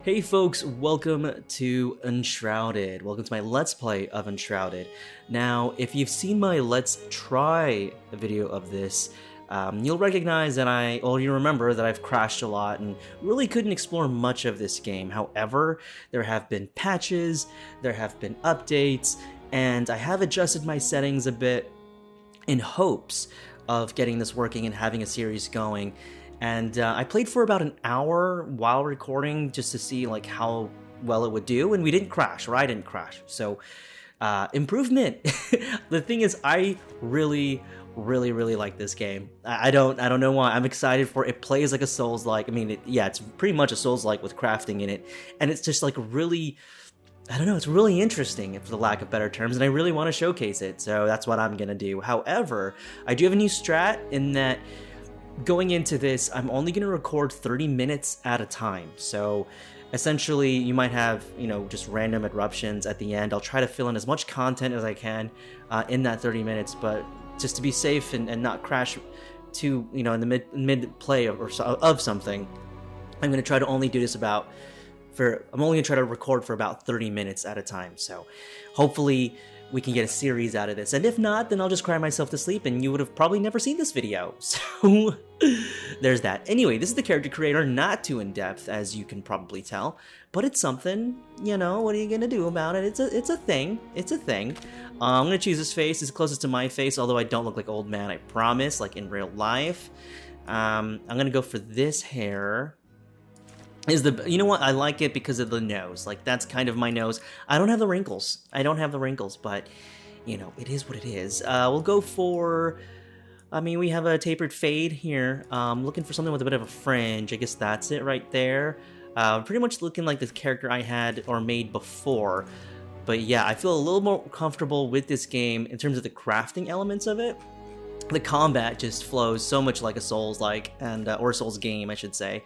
Hey folks, welcome to Enshrouded. Welcome to my Let's Play of Enshrouded. Now, if you've seen my Let's Try video of this, you'll recognize that you remember that I've crashed a lot and really couldn't explore much of this game. However, there have been patches, there have been updates, and I have adjusted my settings a bit in hopes of getting this working and having a series going. And I played for about an hour while recording just to see like how well it would do, and we didn't crash, or I didn't crash. So improvement. The thing is, I really like this game. I don't know why. I'm excited for it. It plays like a Souls-like. I mean, it's pretty much a Souls-like with crafting in it, and it's just like really, I don't know, it's really interesting, for the lack of better terms, and I really want to showcase it. So that's what I'm gonna do. However, I do have a new strat in that. Going into this, I'm only going to record 30 minutes at a time. So essentially, you might have, just random interruptions at the end. I'll try to fill in as much content as I can in that 30 minutes, but just to be safe and not crash in the mid play of something, I'm going to try to only do this I'm only going to try to record for about 30 minutes at a time. So hopefully we can get a series out of this, and if not, then I'll just cry myself to sleep and you would have probably never seen this video. So there's that. Anyway, this is the character creator, not too in-depth as you can probably tell, but it's something, what are you gonna do about it? It's a thing. I'm gonna choose this face. It's closest to my face, although I don't look like old man, I promise, like in real life. I'm gonna go for this hair. You know what, I like it because of the nose. Like, that's kind of my nose. I don't have the wrinkles, but it is what it is. We'll go for, we have a tapered fade here. Looking for something with a bit of a fringe. I guess that's it right there. Pretty much looking like the character I had or made before. But yeah, I feel a little more comfortable with this game in terms of the crafting elements of it. The combat just flows so much like a Souls-like, or a Souls game, I should say.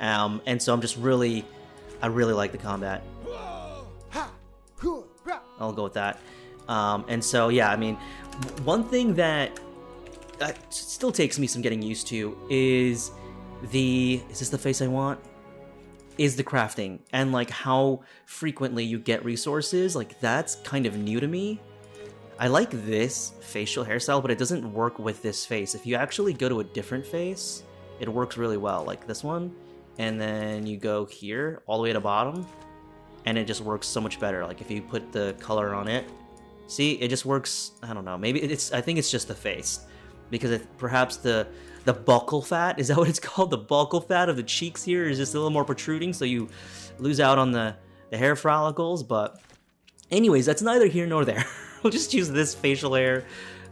And so I really like the combat. I'll go with that. And so, yeah, one thing that still takes me some getting used to is this the face I want? Is the crafting, and like how frequently you get resources. Like, that's kind of new to me. I like this facial hairstyle, but it doesn't work with this face. If you actually go to a different face, it works really well, like this one. And then you go here, all the way to the bottom, and it just works so much better. Like, if you put the color on it, see, it just works, I don't know, maybe I think it's just the face. Because perhaps the buccal fat, is that what it's called? The buccal fat of the cheeks here is just a little more protruding, so you lose out on the hair follicles. But anyways, that's neither here nor there. We'll just choose this facial hair,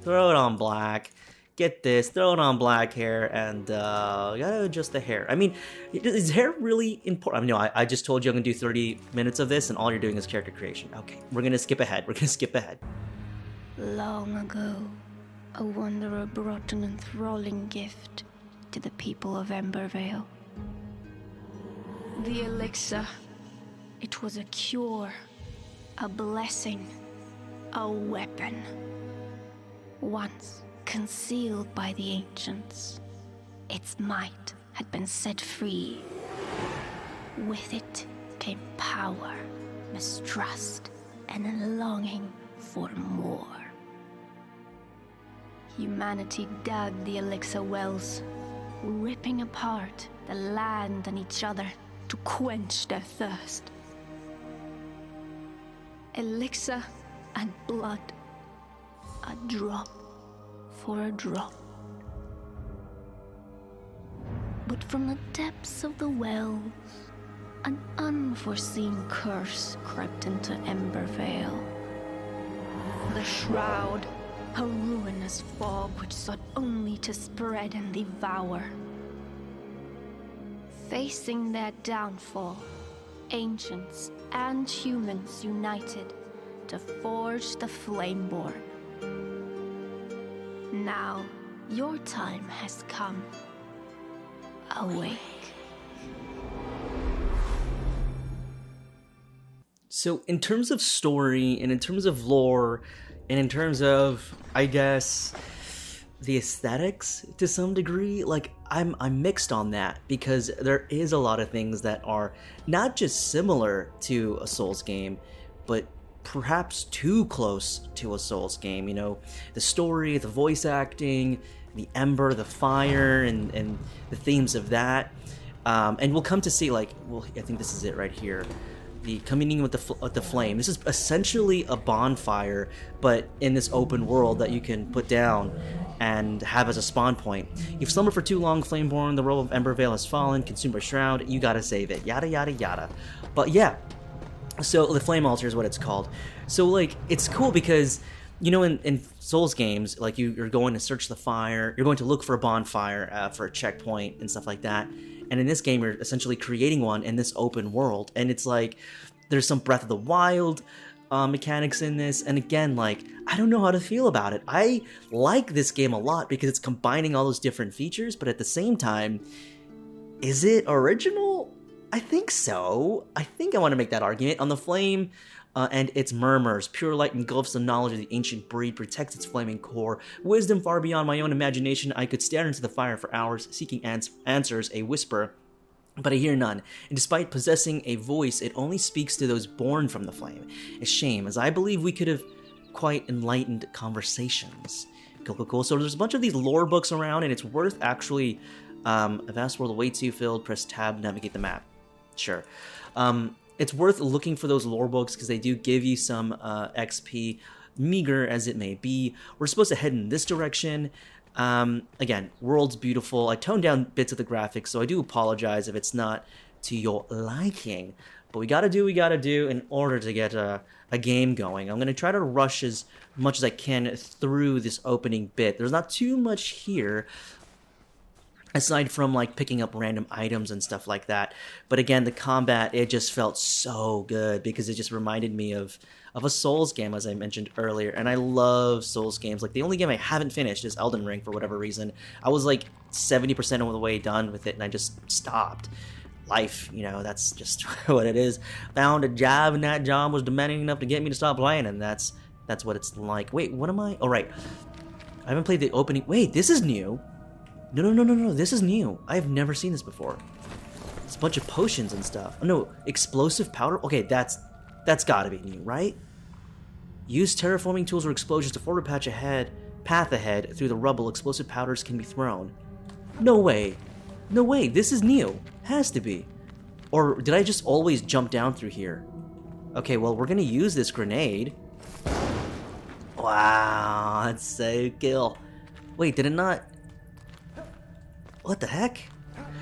throw it on black. Get this, throw it on black hair, and gotta adjust the hair. Is hair really important? I just told you I'm gonna do 30 minutes of this, and all you're doing is character creation. Okay, we're gonna skip ahead. Long ago, a wanderer brought an enthralling gift to the people of Embervale. The elixir. It was a cure, a blessing, a weapon. Once concealed by the ancients, its might had been set free. With it came power, mistrust, and a longing for more. Humanity dug the elixir wells, ripping apart the land and each other to quench their thirst. Elixir and blood, a drop for a drop. But from the depths of the wells, an unforeseen curse crept into Embervale. The Shroud, a ruinous fog which sought only to spread and devour. Facing their downfall, ancients and humans united to forge the Flameborn. Now, your time has come. Awake. So in terms of story, and in terms of lore, and in terms of, I guess, the aesthetics to some degree. Like I'm mixed on that because there is a lot of things that are not just similar to a Souls game, but perhaps too close to a Souls game. You know, the story, the voice acting, the ember, the fire, and the themes of that. And we'll come to see, like, well, I think this is it right here. The communing with the flame. This is essentially a bonfire, but in this open world that you can put down and have as a spawn point. You've slumbered for too long, Flameborn. The robe of Embervale has fallen, consumed by Shroud. You gotta save it. Yada yada yada. But yeah, so the flame altar is what it's called. So like, it's cool because, you know, in Souls games, like you're going to search the fire, you're going to look for a bonfire for a checkpoint and stuff like that. And in this game, you're essentially creating one in this open world. And it's like, there's some Breath of the Wild mechanics in this. And again, like, I don't know how to feel about it. I like this game a lot because it's combining all those different features. But at the same time, is it original? I think so. I think I want to make that argument. On the flame and its murmurs, pure light engulfs the knowledge of the ancient breed, protects its flaming core. Wisdom far beyond my own imagination, I could stare into the fire for hours, seeking answers, a whisper, but I hear none. And despite possessing a voice, it only speaks to those born from the flame. A shame, as I believe we could have quite enlightened conversations. Cool. So there's a bunch of these lore books around, and it's worth actually a vast world way too filled. Press tab, navigate the map. Sure. It's worth looking for those lore books because they do give you some XP, meager as it may be. We're supposed to head in this direction. Again, world's beautiful. I toned down bits of the graphics, so I do apologize if it's not to your liking. But we gotta do what we gotta do in order to get a game going. I'm gonna try to rush as much as I can through this opening bit. There's not too much here, aside from like picking up random items and stuff like that. But again, the combat, it just felt so good because it just reminded me of a Souls game, as I mentioned earlier. And I love Souls games. Like, the only game I haven't finished is Elden Ring for whatever reason. I was like 70% of the way done with it and I just stopped. Life, you know, that's just what it is. Found a job and that job was demanding enough to get me to stop playing, and that's what it's like. Wait, what am I? Oh, right. I haven't played the opening. Wait, this is new. No, this is new. I have never seen this before. It's a bunch of potions and stuff. Oh, no, explosive powder? Okay, that's gotta be new, right? Use terraforming tools or explosions to forward path ahead through the rubble. Explosive powders can be thrown. No way. No way, this is new. Has to be. Or did I just always jump down through here? Okay, well, we're gonna use this grenade. Wow, that's so cool. Wait, did it not... What the heck?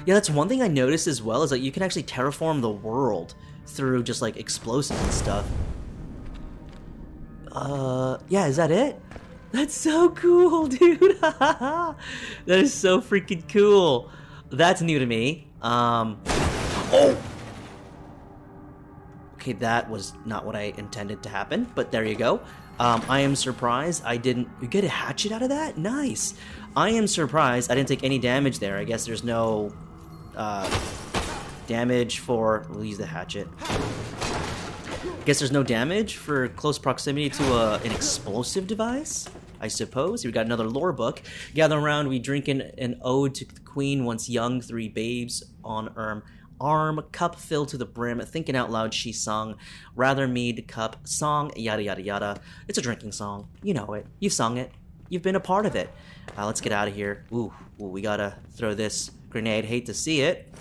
Yeah, that's one thing I noticed as well, is that you can actually terraform the world through just like explosives and stuff. Yeah, is that it? That's so cool, dude. That is so freaking cool. That's new to me. Oh! Okay, that was not what I intended to happen, but there you go. I am surprised I didn't... You get a hatchet out of that? Nice. I am surprised I didn't take any damage there. I guess there's no damage for... We'll use the hatchet. I guess there's no damage for close proximity to an explosive device, I suppose. We got another lore book. Gather around, we drink an ode to the queen once young, 3 babes on arm, cup filled to the brim, thinking out loud she sung, rather mead cup, song, yada yada yada. It's a drinking song. You know it. You've sung it. You've been a part of it. Let's get out of here. Ooh, we gotta throw this grenade. Hate to see it.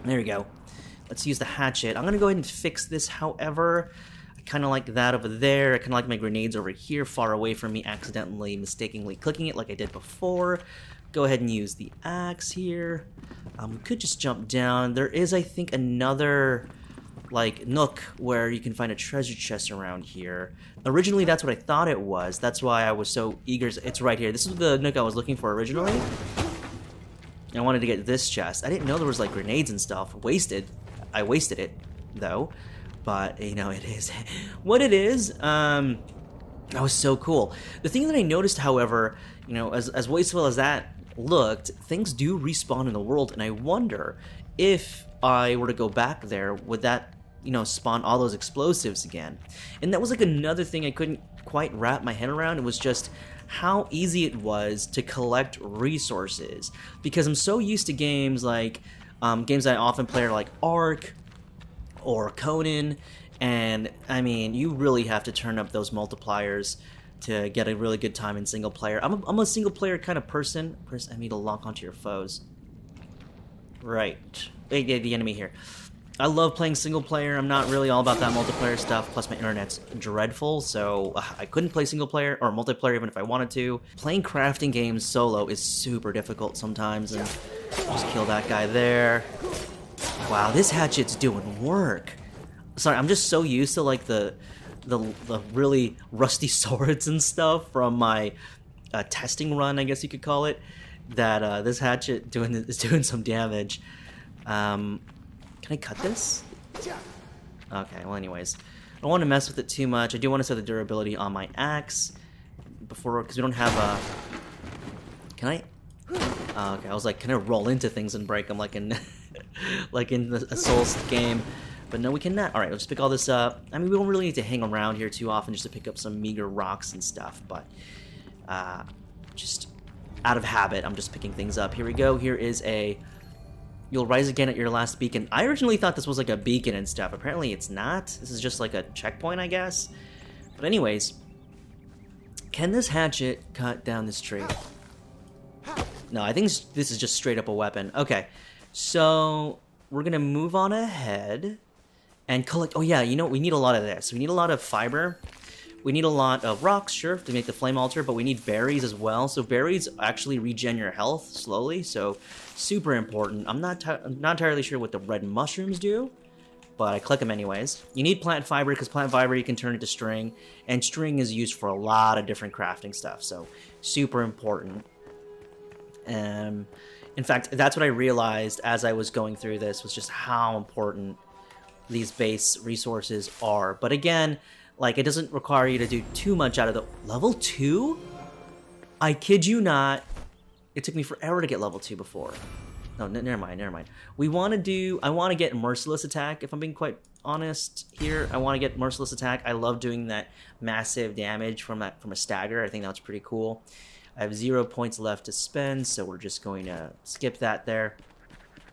There we go. Let's use the hatchet. I'm gonna go ahead and fix this, however. I kind of like that over there. I kind of like my grenades over here, far away from me, accidentally, mistakenly clicking it like I did before. Go ahead and use the axe here. We could just jump down. There is, I think, another like nook where you can find a treasure chest around here. Originally, that's what I thought it was. That's why I was so eager. It's right here. This is the nook I was looking for originally. And I wanted to get this chest. I didn't know there was like grenades and stuff. I wasted it, though. But, you know, it is what it is. That was so cool. The thing that I noticed, however, you know, as wasteful as that looked, things do respawn in the world, and I wonder if I were to go back there, would that, you know, spawn all those explosives again? And that was like another thing I couldn't quite wrap my head around. It was just how easy it was to collect resources, because I'm so used to games like games I often play are like Ark or Conan, and I mean, you really have to turn up those multipliers to get a really good time in single player. I'm a single player kind of person. Press enemy to lock onto your foes. Right. The enemy here. I love playing single player. I'm not really all about that multiplayer stuff. Plus, my internet's dreadful, so I couldn't play single player or multiplayer even if I wanted to. Playing crafting games solo is super difficult sometimes, and just kill that guy there. Wow, this hatchet's doing work. Sorry, I'm just so used to like the really rusty swords and stuff from my testing run, I guess you could call it, that this hatchet is doing some damage. Can I cut this? Okay, well anyways. I don't want to mess with it too much. I do want to set the durability on my axe before, because we don't have a... Can I? Okay, I was like, can I roll into things and break them like in like in a Souls game? But no, we cannot. Alright, let's just pick all this up. I mean, we don't really need to hang around here too often just to pick up some meager rocks and stuff, but just out of habit, I'm just picking things up. Here we go. Here is a... You'll rise again at your last beacon. I originally thought this was like a beacon and stuff. Apparently it's not. This is just like a checkpoint, I guess. But anyways, can this hatchet cut down this tree? No, I think this is just straight up a weapon. Okay, so we're gonna move on ahead and collect. Oh yeah, you know, we need a lot of this. We need a lot of fiber. We need a lot of rocks, sure, to make the flame altar, but we need berries as well. So berries actually regen your health slowly, so super important. I'm not entirely sure what the red mushrooms do, but I click them anyways. You need plant fiber, because plant fiber you can turn into string, and string is used for a lot of different crafting stuff, so super important. In fact, that's what I realized as I was going through this, was just how important these base resources are. But again, like, it doesn't require you to do too much out of the... Level 2? I kid you not. It took me forever to get level 2 before. No, never mind. I want to get Merciless Attack, if I'm being quite honest here. I want to get Merciless Attack. I love doing that massive damage from a stagger. I think that's pretty cool. I have 0 points left to spend, so we're just going to skip that there.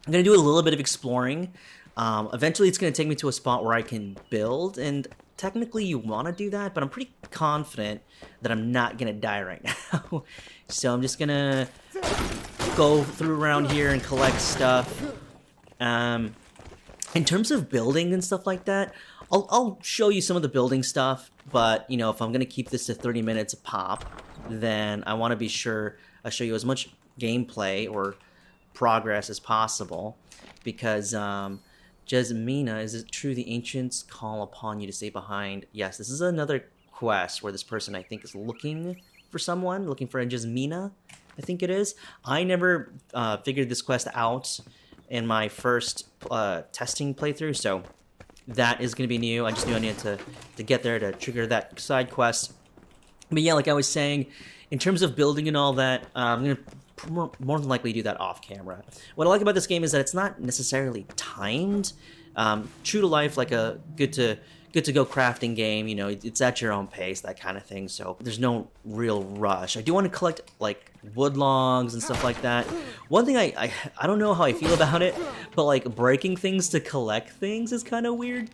I'm going to do a little bit of exploring. Eventually, it's going to take me to a spot where I can build, and technically you want to do that, but I'm pretty confident that I'm not going to die right now. So I'm just going to go through around here and collect stuff. In terms of building and stuff like that, I'll show you some of the building stuff, but, you know, if I'm going to keep this to 30 minutes a pop, then I want to be sure I show you as much gameplay or progress as possible, because Jasmina, is it true the ancients call upon you to stay behind? Yes, this is another quest where this person, I think, is looking for someone, looking for a Jasmina, I think it is. I never figured this quest out in my first testing playthrough, so that is going to be new. I just knew I needed to get there to trigger that side quest. But yeah, like I was saying, in terms of building and all that, I'm going to more than likely do that off camera. What I like about this game is that it's not necessarily timed. True to life, like a good to go crafting game, you know, it's at your own pace, that kind of thing, so there's no real rush. I do want to collect like wood logs and stuff like that. One thing I don't know how I feel about it, but like breaking things to collect things is kind of weird.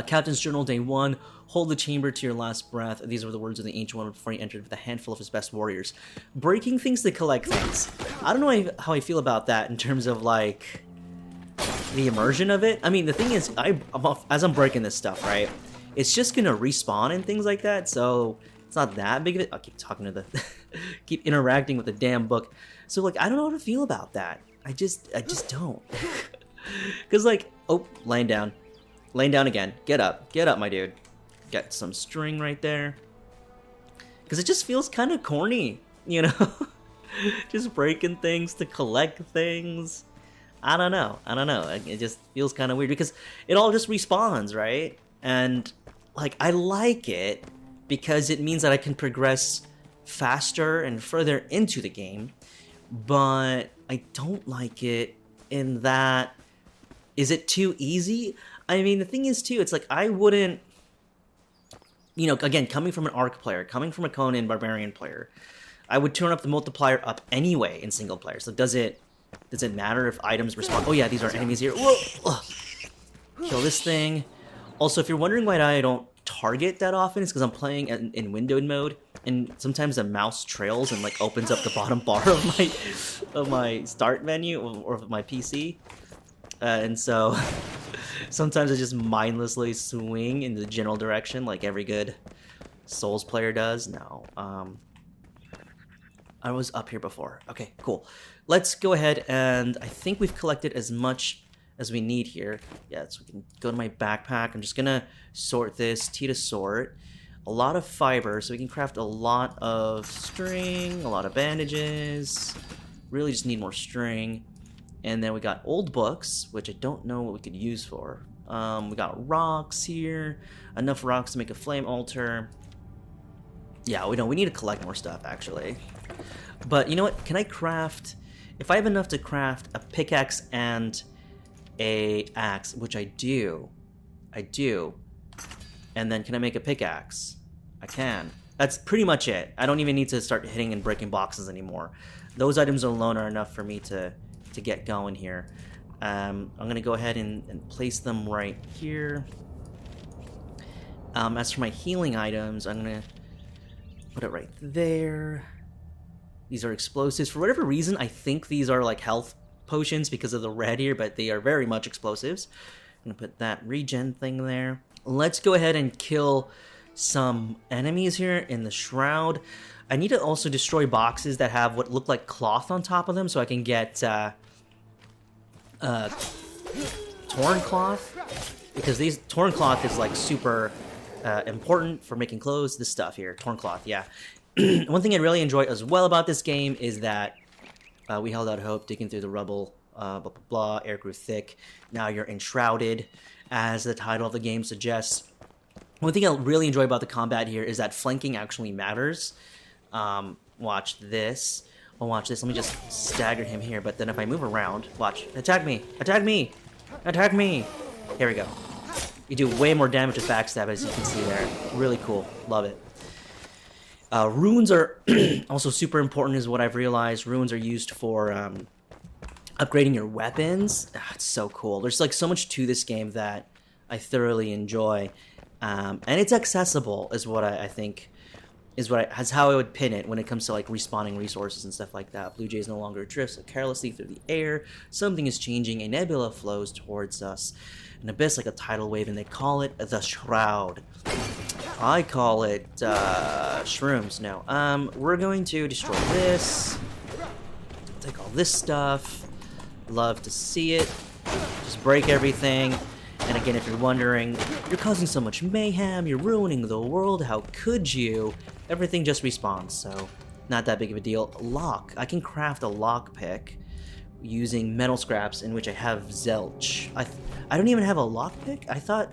Captain's Journal, Day 1. Hold the chamber to your last breath. These were the words of the Ancient One before he entered with a handful of his best warriors. Breaking things to collect things. I don't know how I feel about that in terms of, like, the immersion of it. I mean, the thing is, as I'm breaking this stuff, right, it's just gonna respawn and things like that, so it's not that big of it. I'll keep talking to the... keep interacting with the damn book. So, like, I don't know how to feel about that. I just don't. Because, like... Oh, laying down. Laying down again. Get up, my dude. Get some string right there. Because it just feels kind of corny, you know? Just breaking things to collect things. I don't know. It just feels kind of weird because it all just respawns, right? And, like, I like it because it means that I can progress faster and further into the game. But I don't like it in that... Is it too easy? I mean, the thing is, too, it's like I wouldn't... you know, again, coming from an Arc player, coming from a Conan Barbarian player, I would turn up the multiplier up anyway in single player. So does it matter if items respond? Oh yeah, these are enemies here. Whoa! Ugh. Kill this thing. Also, if you're wondering why I don't target that often, it's because I'm playing in windowed mode, and sometimes the mouse trails and like opens up the bottom bar of my start menu or of my PC, and so sometimes I just mindlessly swing in the general direction like every good Souls player does. No, I was up here before. Okay, cool. Let's go ahead, and I think we've collected as much as we need here. Yeah, so we can go to my backpack. I'm just gonna sort this, T to sort. A lot of fiber, so we can craft a lot of string, a lot of bandages. Really just need more string. And then we got old books, which I don't know what we could use for. We got rocks here, enough rocks to make a flame altar. Yeah, we need to collect more stuff, actually. But you know what? Can I craft... If I have enough to craft a pickaxe and a axe, which I do, and then can I make a pickaxe? I can. That's pretty much it. I don't even need to start hitting and breaking boxes anymore. Those items alone are enough for me to get going here. I'm gonna go ahead and place them right here. As for my healing items, I'm gonna put it right there. These are explosives. For whatever reason, I think these are like health potions because of the red here, but they are very much explosives. I'm gonna put that regen thing there. Let's go ahead and kill some enemies here in the Shroud. I need to also destroy boxes that have what look like cloth on top of them so I can get torn cloth, because these torn cloth is like super important for making clothes. This stuff here, torn cloth, yeah. One thing I really enjoy as well about this game is that we held out hope, digging through the rubble, blah, blah, blah, air grew thick. Now you're enshrouded, as the title of the game suggests. One thing I really enjoy about the combat here is that flanking actually matters. Watch this. Oh, watch this. Let me just stagger him here, but then if I move around, watch. Attack me! Attack me! Attack me! Here we go. You do way more damage with backstab, as you can see there. Really cool. Love it. Runes are also super important, is what I've realized. Runes are used for upgrading your weapons. It's so cool. There's like so much to this game that I enjoy, and it's accessible, is what I think is how I would pin it when it comes to like respawning resources and stuff like that. Blue Jays no longer drift so carelessly through the air. Something is changing. A nebula flows towards us, an abyss like a tidal wave, and they call it the Shroud. I call it shrooms. No. We're going to destroy this. Take all this stuff. Love to see it. Just break everything. And again, if you're wondering, you're causing so much mayhem, you're ruining the world, how could you? Everything just respawns, so not that big of a deal. Lock. I can craft a lock pick using metal scraps, in which I have Zelch. I don't even have a lock pick? I thought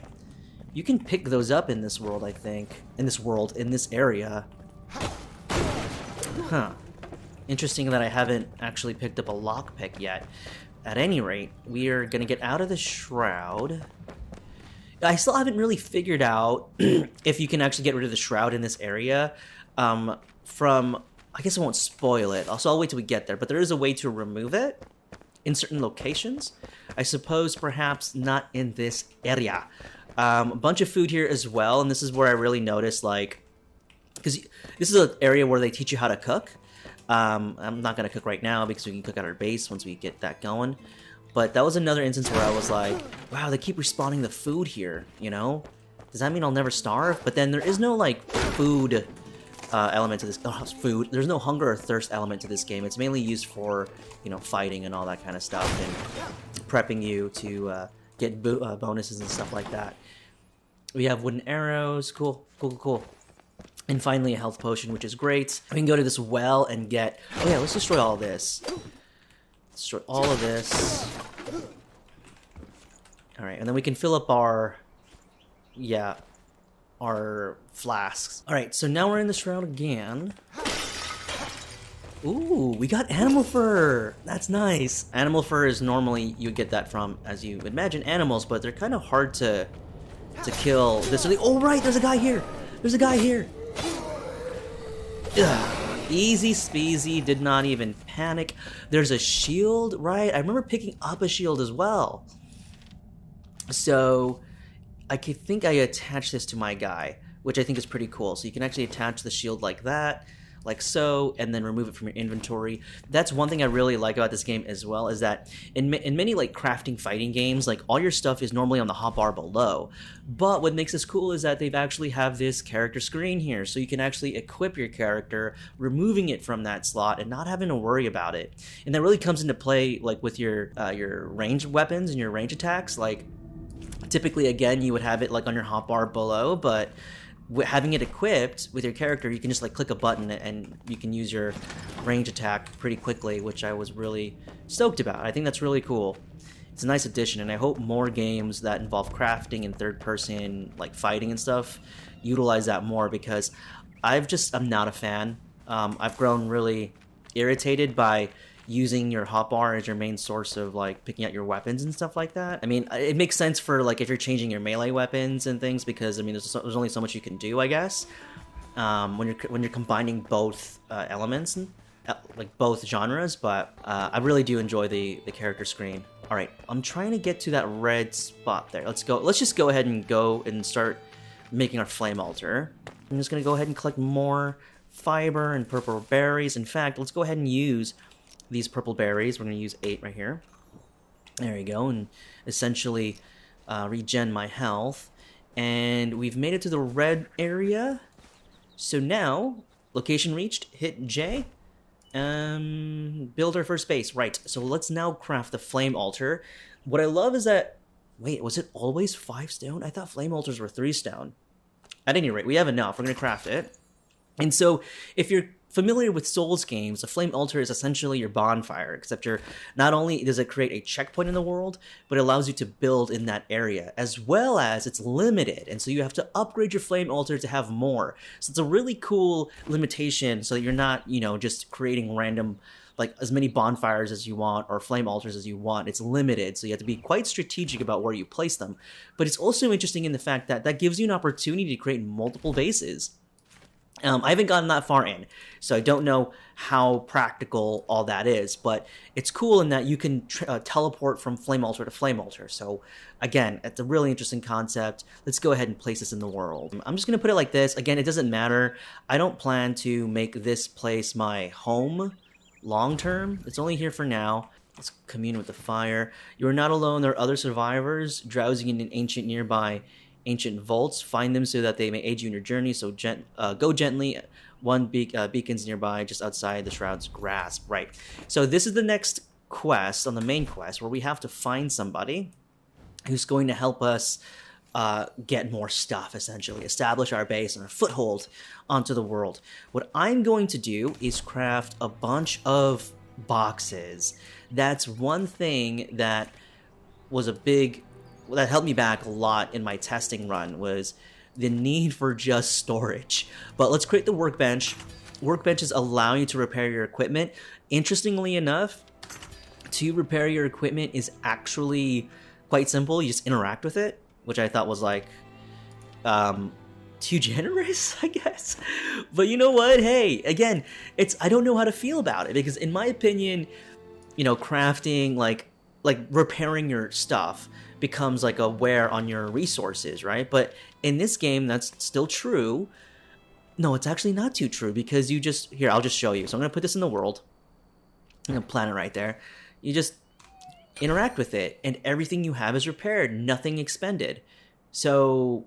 you can pick those up in this world, I think. In this area. Huh. Interesting that I haven't actually picked up a lock pick yet. At any rate, we are gonna get out of the Shroud. I still haven't really figured out if you can actually get rid of the Shroud in this area. I guess I won't spoil it, so I'll wait till we get there, but there is a way to remove it in certain locations. I suppose perhaps not in this area. A bunch of food here as well, and this is where I really noticed, like, because this is an area where they teach you how to cook. I'm not going to cook right now because we can cook at our base once we get that going. But that was another instance where I was like, wow, they keep respawning the food here, you know? Does that mean I'll never starve? But then there is no, like, food element to this. Food. There's no hunger or thirst element to this game. It's mainly used for, you know, fighting and all that kind of stuff, and prepping you to get bonuses and stuff like that. We have wooden arrows. Cool. And finally a health potion, which is great. We can go to this well and get... Oh yeah, let's destroy all this. Destroy all of this. Alright, and then we can fill up our... Yeah, our flasks. Alright, so now we're in the Shroud again. Ooh, we got animal fur! That's nice. Animal fur is normally... You get that from, as you imagine, animals, but they're kind of hard to kill. Oh right, there's a guy here! There's a guy here. Ugh. Easy speasy, did not even panic. There's a shield, right? I remember picking up a shield as well. So I think I attached this to my guy, which I think is pretty cool. So you can actually attach the shield like that, like so, and then remove it from your inventory. That's one thing I really like about this game as well, is that in many like crafting fighting games, like all your stuff is normally on the hotbar below. But what makes this cool is that they've actually have this character screen here, so you can actually equip your character, removing it from that slot and not having to worry about it. And that really comes into play like with your ranged weapons and your range attacks. Like typically, again, you would have it like on your hotbar below, but having it equipped with your character, you can just like click a button and you can use your range attack pretty quickly, which I was really stoked about. I think that's really cool. It's a nice addition, and I hope more games that involve crafting and third person like fighting and stuff utilize that more, because I'm not a fan. I've grown really irritated by using your hotbar as your main source of like picking out your weapons and stuff like that. I mean, it makes sense for like if you're changing your melee weapons and things, because I mean there's only so much you can do, I guess, when you're combining both elements and like both genres. But I really do enjoy the character screen. All right, I'm trying to get to that red spot there. Let's just go ahead and start making our flame altar. I'm just gonna go ahead and collect more fiber and purple berries. In fact, let's go ahead and use these purple berries. We're going to use 8 right here. There we go, and essentially regen my health. And we've made it to the red area. So now, location reached, hit J. Build our first base. Right, so let's now craft the flame altar. What I love is that, wait, was it always 5 stone? I thought flame altars were 3 stone. At any rate, we have enough. We're going to craft it. And so, if you're familiar with Souls games, a flame altar is essentially your bonfire, except not only does it create a checkpoint in the world, but it allows you to build in that area, as well as it's limited, and so you have to upgrade your flame altar to have more. So it's a really cool limitation, so that you're not, just creating random, like as many bonfires as you want or flame altars as you want. It's limited, so you have to be quite strategic about where you place them. But it's also interesting in the fact that that gives you an opportunity to create multiple bases. I haven't gotten that far in, so I don't know how practical all that is, but it's cool in that you can teleport from flame altar to flame altar. So again, it's a really interesting concept. Let's go ahead and place this in the world. I'm just going to put it like this. Again, it doesn't matter. I don't plan to make this place my home long term. It's only here for now. Let's commune with the fire. You are not alone. There are other survivors drowsing in an ancient vaults. Find them so that they may aid you in your journey. So go gently. One beacon's nearby, just outside the Shroud's grasp. Right. So this is the next quest on the main quest, where we have to find somebody who's going to help us get more stuff, essentially establish our base and a foothold onto the world. What I'm going to do is craft a bunch of boxes. That's one thing that was that held me back a lot in my testing run, was the need for just storage. But let's create the workbench. Workbenches allow you to repair your equipment. Interestingly enough, to repair your equipment is actually quite simple. You just interact with it, which I thought was like too generous, I guess. But you know what? Hey, again, I don't know how to feel about it, because in my opinion, crafting, like repairing your stuff becomes like a wear on your resources, right? But in this game, that's still true. No, it's actually not too true, because I'll just show you. So I'm going to put this in the world. I'm going to plant it right there. You just interact with it, and everything you have is repaired, nothing expended. So,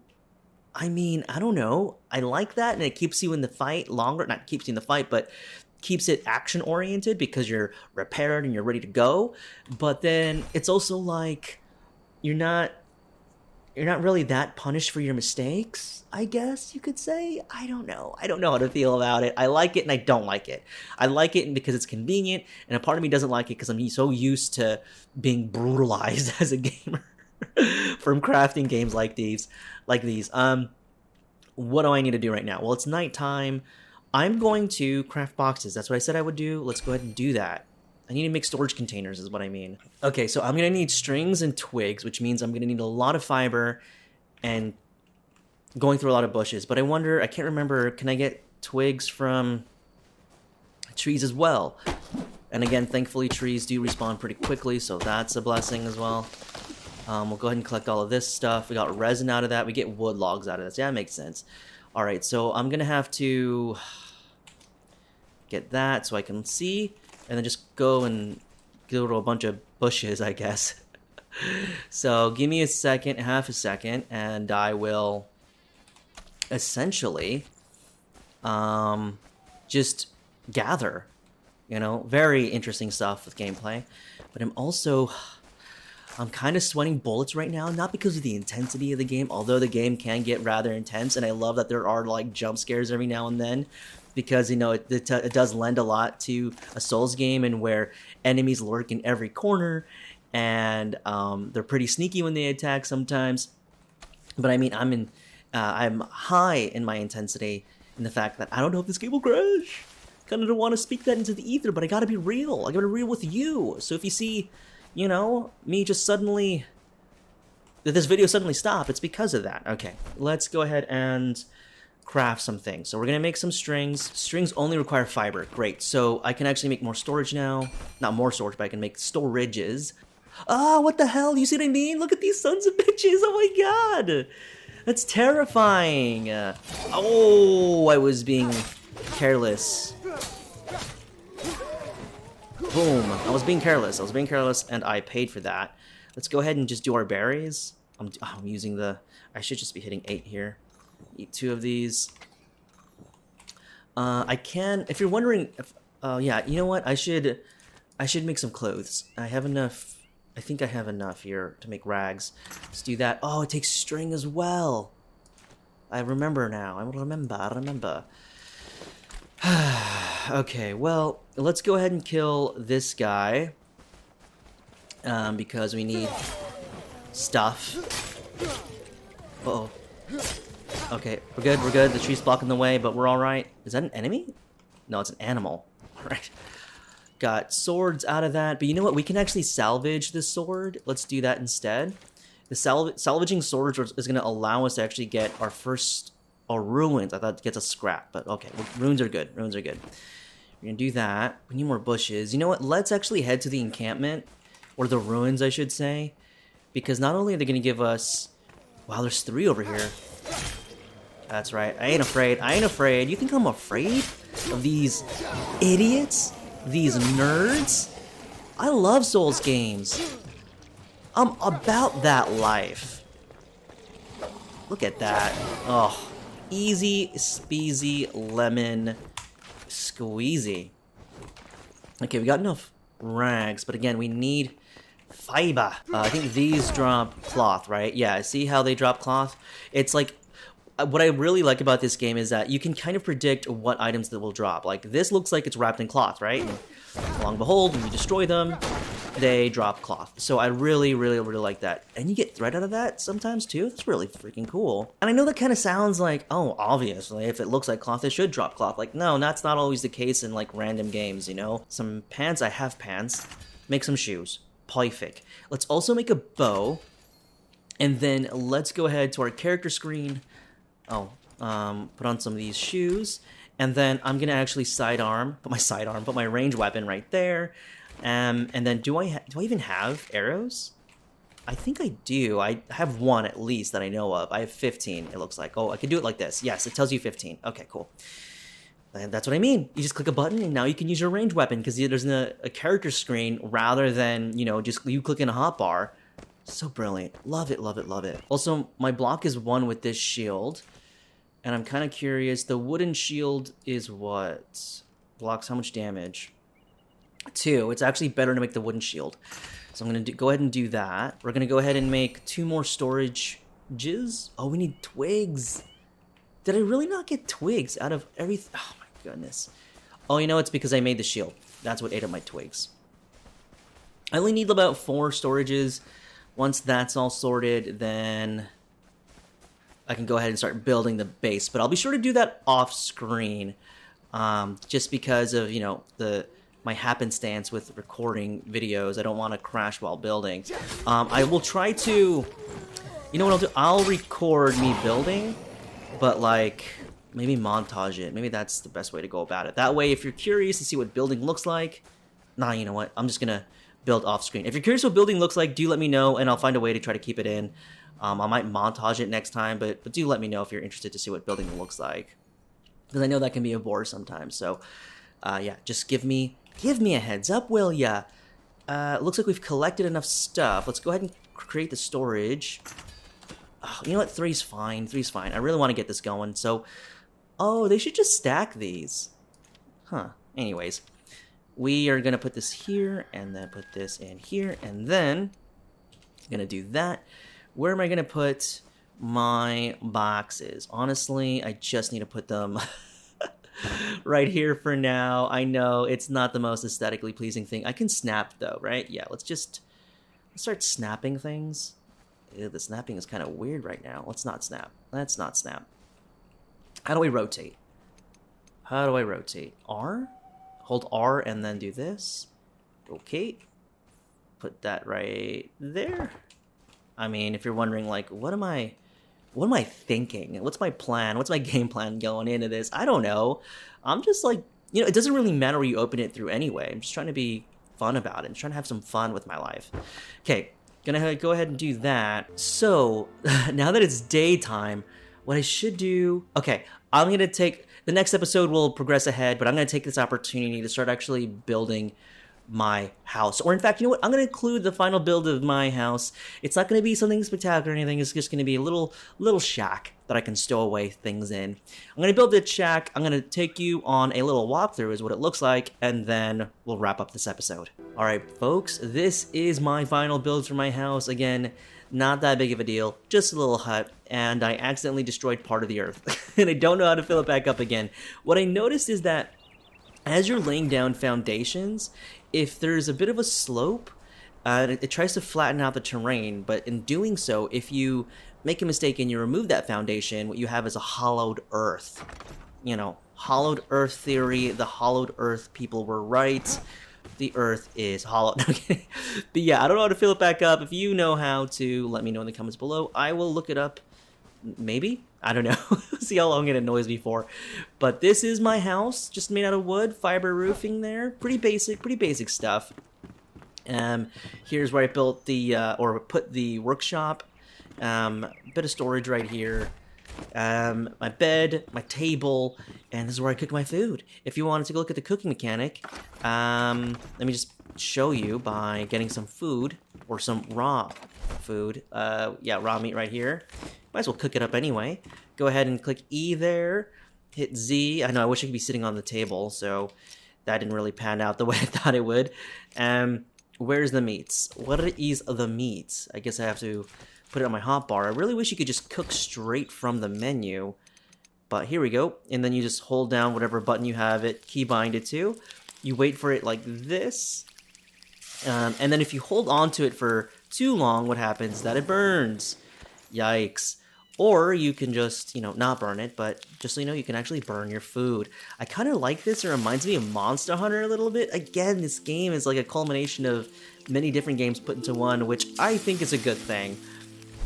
I mean, I don't know. I like that, and it keeps you in the fight longer. Not keeps you in the fight, but keeps it action-oriented, because you're repaired and you're ready to go. But then it's also like you're not really that punished for your mistakes, I guess you could say. I don't know how to feel about it. I like it and I don't like it. I like it because it's convenient, and a part of me doesn't like it because I'm so used to being brutalized as a gamer from crafting games like these. What do I need to do right now? Well, it's nighttime. I'm going to craft boxes. That's what I said I would do. Let's go ahead and do that. I need to make storage containers is what I mean. Okay, so I'm going to need strings and twigs, which means I'm going to need a lot of fiber and going through a lot of bushes. But I wonder, I can't remember, can I get twigs from trees as well? And again, thankfully trees do respawn pretty quickly, so that's a blessing as well. We'll go ahead and collect all of this stuff. We got resin out of that. We get wood logs out of this. Yeah, that makes sense. Alright, so I'm going to have to get that so I can see. And then just go and go to a bunch of bushes, I guess. So give me a second, half a second, and I will essentially just gather. You know, very interesting stuff with gameplay. But I'm kind of sweating bullets right now, not because of the intensity of the game, although the game can get rather intense, and I love that there are like jump scares every now and then, because, you know, it does lend a lot to a Souls game, and where enemies lurk in every corner, and they're pretty sneaky when they attack sometimes. But I mean, I'm high in my intensity in the fact that I don't know if this game will crash. Kind of don't want to speak that into the ether, but I gotta be real. I gotta be real with you. So if you see, you know, me just suddenly, that this video suddenly stopped, it's because of that. Okay, let's go ahead and craft some things. So we're gonna make some strings. Strings only require fiber. Great. So I can actually make more storage now. Not more storage, but I can make storages. Ah, what the hell? You see what I mean? Look at these sons of bitches. Oh my god. That's terrifying. Oh, I was being careless. Boom. I was being careless, and I paid for that. Let's go ahead and just do our berries. I'm using the... I should just be hitting 8 here. Eat 2 of these. I can... If you're wondering... yeah, you know what? I should make some clothes. I have enough... I think I have enough here to make rags. Let's do that. Oh, it takes string as well. I remember now. I remember. Okay, well, let's go ahead and kill this guy. Because we need stuff. Uh-oh. Okay, we're good. The tree's blocking the way, but we're alright. Is that an enemy? No, it's an animal. Alright. Got swords out of that, but you know what? We can actually salvage this sword. Let's do that instead. The salvaging swords is going to allow us to actually get our first... Oh, ruins. I thought it gets a scrap, but okay. Well, runes are good. We're going to do that. We need more bushes. You know what? Let's actually head to the encampment. Or the ruins, I should say. Because not only are they going to give us... Wow, there's 3 over here. That's right. I ain't afraid. You think I'm afraid of these idiots? These nerds? I love Souls games. I'm about that life. Look at that. Oh, easy speasy lemon squeezy. Okay, we got enough rags, but again, we need fiber. I think these drop cloth, right? Yeah, see how they drop cloth? It's like... What I really like about this game is that you can kind of predict what items that will drop. Like, this looks like it's wrapped in cloth, right? And lo and behold, when you destroy them, they drop cloth. So I really like that. And you get thread out of that sometimes, too? That's really freaking cool. And I know that kind of sounds like, oh, obviously, if it looks like cloth, it should drop cloth. Like, no, that's not always the case in, like, random games, you know? Some pants, I have pants. Make some shoes. Perfect. Let's also make a bow. And then let's go ahead to our character screen. Oh, put on some of these shoes, and then I'm gonna actually put my range weapon right there, and then do I even have arrows? I think I do. I have 1 at least that I know of. I have 15. It looks like. Oh, I can do it like this. Yes, it tells you 15. Okay, cool. And that's what I mean. You just click a button, and now you can use your range weapon because there's a character screen rather than, you know, just you clicking a hotbar. So brilliant. Love it. Also, my block is 1 with this shield. And I'm kind of curious, the wooden shield is what? Blocks how much damage? 2. It's actually better to make the wooden shield. So I'm going to go ahead and do that. We're going to go ahead and make 2 more storages. Oh, we need twigs. Did I really not get twigs out of everything? Oh my goodness. Oh, you know, it's because I made the shield. That's what ate up my twigs. I only need about 4 storages. Once that's all sorted, then I can go ahead and start building the base, but I'll be sure to do that off screen, just because of, you know, my happenstance with recording videos. I don't want to crash while building. I will try to, you know what I'll do? I'll record me building, but like maybe montage it. Maybe that's the best way to go about it. That way, if you're curious to see what building looks like, nah, you know what? I'm just gonna build off screen. If you're curious what building looks like, do let me know, and I'll find a way to try to keep it in. I might montage it next time, but do let me know if you're interested to see what building looks like, because I know that can be a bore sometimes. So, yeah, just give me a heads up, will ya? Looks like we've collected enough stuff. Let's go ahead and create the storage. Oh, you know what? 3's fine. 3's fine. I really want to get this going. So, oh, they should just stack these. Huh. Anyways, we are going to put this here, and then put this in here, and then going to do that. Where am I going to put my boxes? Honestly, I just need to put them right here for now. I know it's not the most aesthetically pleasing thing. I can snap, though, right? Yeah, let's start snapping things. Ew, the snapping is kind of weird right now. Let's not snap. Let's not snap. How do I rotate? How do I rotate? R? Hold R and then do this. Okay. Put that right there. I mean, if you're wondering, like, what am I thinking? What's my plan? What's my game plan going into this? I don't know. I'm just like, you know, it doesn't really matter where you open it through anyway. I'm just trying to be fun about it. I'm trying to have some fun with my life. Okay, gonna go ahead and do that. So, now that it's daytime, what I should do... Okay, I'm gonna take... The next episode will progress ahead, but I'm gonna take this opportunity to start actually building my house. Or in fact, you know what? I'm going to include the final build of my house. It's not going to be something spectacular or anything. It's just going to be a little shack that I can stow away things in. I'm going to build this shack. I'm going to take you on a little walkthrough is what it looks like, and then we'll wrap up this episode. All right, folks, this is my final build for my house. Again, not that big of a deal, just a little hut, and I accidentally destroyed part of the earth, and I don't know how to fill it back up again. What I noticed is that as you're laying down foundations, if there's a bit of a slope, it tries to flatten out the terrain, but in doing so, if you make a mistake and you remove that foundation, what you have is a hollowed earth. You know, hollowed earth theory, the hollowed earth people were right. The earth is hollow. Okay. But yeah, I don't know how to fill it back up. If you know how to, let me know in the comments below. I will look it up. Maybe? I don't know. See how long it annoys me for. But this is my house, just made out of wood, fiber roofing there. Pretty basic stuff. Here's where I built the, or put the workshop. Bit of storage right here. My bed, my table, and this is where I cook my food. If you wanted to look at the cooking mechanic, let me just show you by getting some food, or some raw food. Yeah, raw meat right here. Might as well cook it up anyway. Go ahead and click E there, hit Z. I know, I wish I could be sitting on the table, so that didn't really pan out the way I thought it would. Where's the meats? What is the meats? I guess I have to put it on my hotbar. I really wish you could just cook straight from the menu, but here we go. And then you just hold down whatever button you have it keybind it to. You wait for it like this, and then if you hold on to it for too long, what happens is that it burns. Yikes. Or you can just, you know, not burn it, but just so you know, you can actually burn your food. I kind of like this. It reminds me of Monster Hunter a little bit. Again, this game is like a culmination of many different games put into one, which I think is a good thing.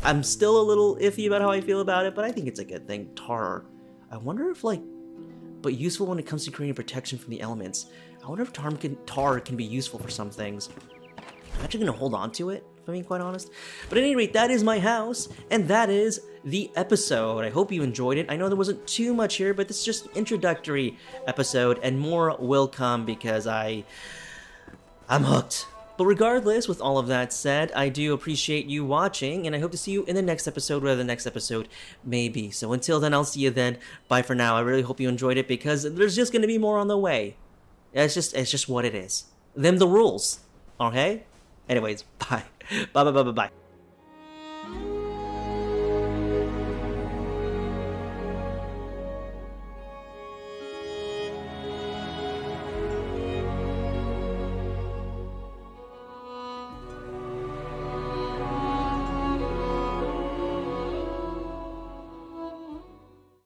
I'm still a little iffy about how I feel about it, but I think it's a good thing. Tar. I wonder if, like, but useful when it comes to creating protection from the elements. I wonder if tar can be useful for some things. I'm actually going to hold on to it, if I'm being quite honest. But at any rate, that is my house, and that is the episode. I hope you enjoyed it. I know there wasn't too much here, but this is just an introductory episode, and more will come because I'm hooked. But regardless, with all of that said, I do appreciate you watching, and I hope to see you in the next episode, whatever the next episode may be. So until then, I'll see you then. Bye for now. I really hope you enjoyed it, because there's just going to be more on the way. It's just what it is. Them the rules. Okay? Anyways, bye. Bye.